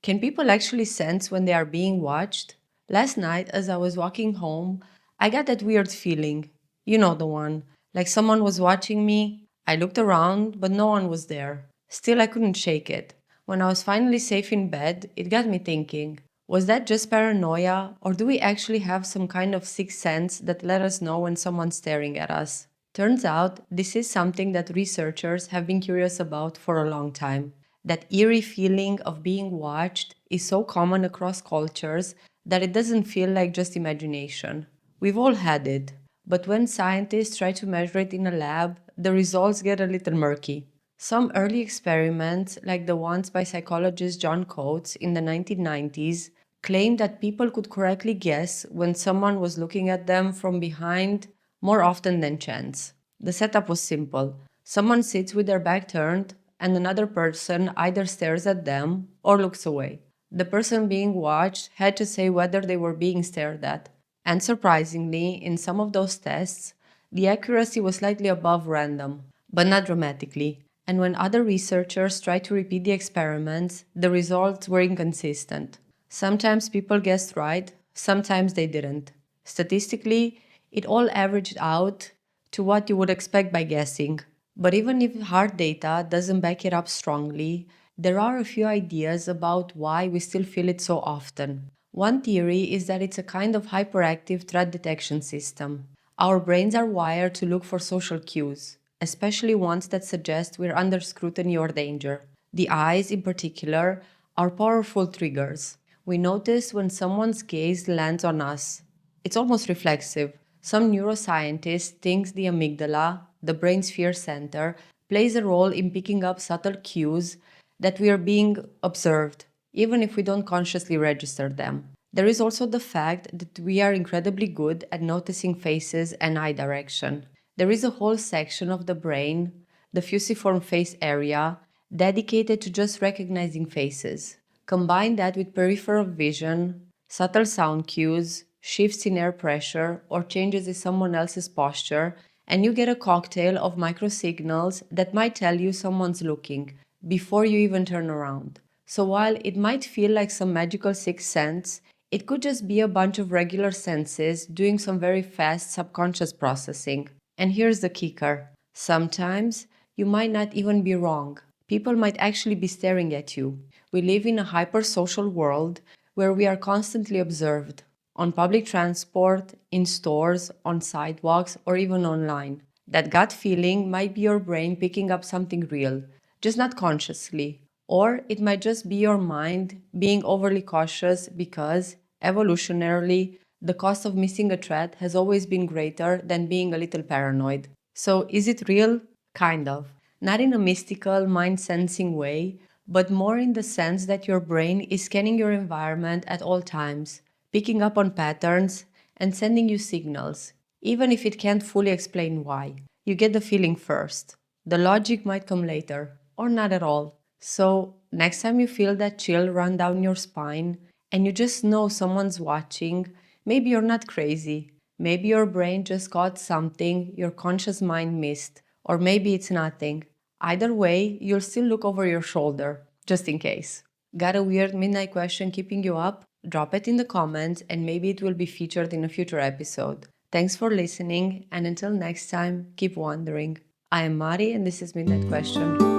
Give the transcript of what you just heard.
Can people actually sense when they are being watched? Last night, as I was walking home, I got that weird feeling. You know the one. Like someone was watching me. I looked around, but no one was there. Still, I couldn't shake it. When I was finally safe in bed, it got me thinking, was that just paranoia, or do we actually have some kind of sixth sense that let us know when someone's staring at us? Turns out, this is something that researchers have been curious about for a long time. That eerie feeling of being watched is so common across cultures that it doesn't feel like just imagination. We've all had it, but when scientists try to measure it in a lab, the results get a little murky. Some early experiments, like the ones by psychologist John Coates in the 1990s, claimed that people could correctly guess when someone was looking at them from behind more often than chance. The setup was simple. Someone sits with their back turned, and another person either stares at them or looks away. The person being watched had to say whether they were being stared at. And surprisingly, in some of those tests, the accuracy was slightly above random, but not dramatically. And when other researchers tried to repeat the experiments, the results were inconsistent. Sometimes people guessed right, sometimes they didn't. Statistically, it all averaged out to what you would expect by guessing. But even if hard data doesn't back it up strongly, there are a few ideas about why we still feel it so often. One theory is that it's a kind of hyperactive threat detection system. Our brains are wired to look for social cues, especially ones that suggest we're under scrutiny or danger. The eyes, in particular, are powerful triggers. We notice when someone's gaze lands on us. It's almost reflexive. Some neuroscientists think the amygdala, the brain's fear center, plays a role in picking up subtle cues that we are being observed, even if we don't consciously register them. There is also the fact that we are incredibly good at noticing faces and eye direction. There is a whole section of the brain, the fusiform face area, dedicated to just recognizing faces. Combine that with peripheral vision, subtle sound cues, shifts in air pressure, or changes in someone else's posture, and you get a cocktail of microsignals that might tell you someone's looking before you even turn around. So while it might feel like some magical sixth sense, it could just be a bunch of regular senses doing some very fast subconscious processing. And here's the kicker. Sometimes you might not even be wrong. People might actually be staring at you. We live in a hyper-social world where we are constantly observed. On public transport, in stores, on sidewalks, or even online. That gut feeling might be your brain picking up something real, just not consciously. Or it might just be your mind being overly cautious because, evolutionarily, the cost of missing a threat has always been greater than being a little paranoid. So, is it real? Kind of. Not in a mystical, mind sensing way, but more in the sense that your brain is scanning your environment at all times, picking up on patterns, and sending you signals, even if it can't fully explain why. You get the feeling first. The logic might come later, or not at all. So, next time you feel that chill run down your spine and you just know someone's watching, maybe you're not crazy. Maybe your brain just caught something your conscious mind missed, or maybe it's nothing. Either way, you'll still look over your shoulder, just in case. Got a weird midnight question keeping you up? Drop it in the comments and maybe it will be featured in a future episode. Thanks for listening, and until next time, keep wondering. I am Mari and this is Midnight Question.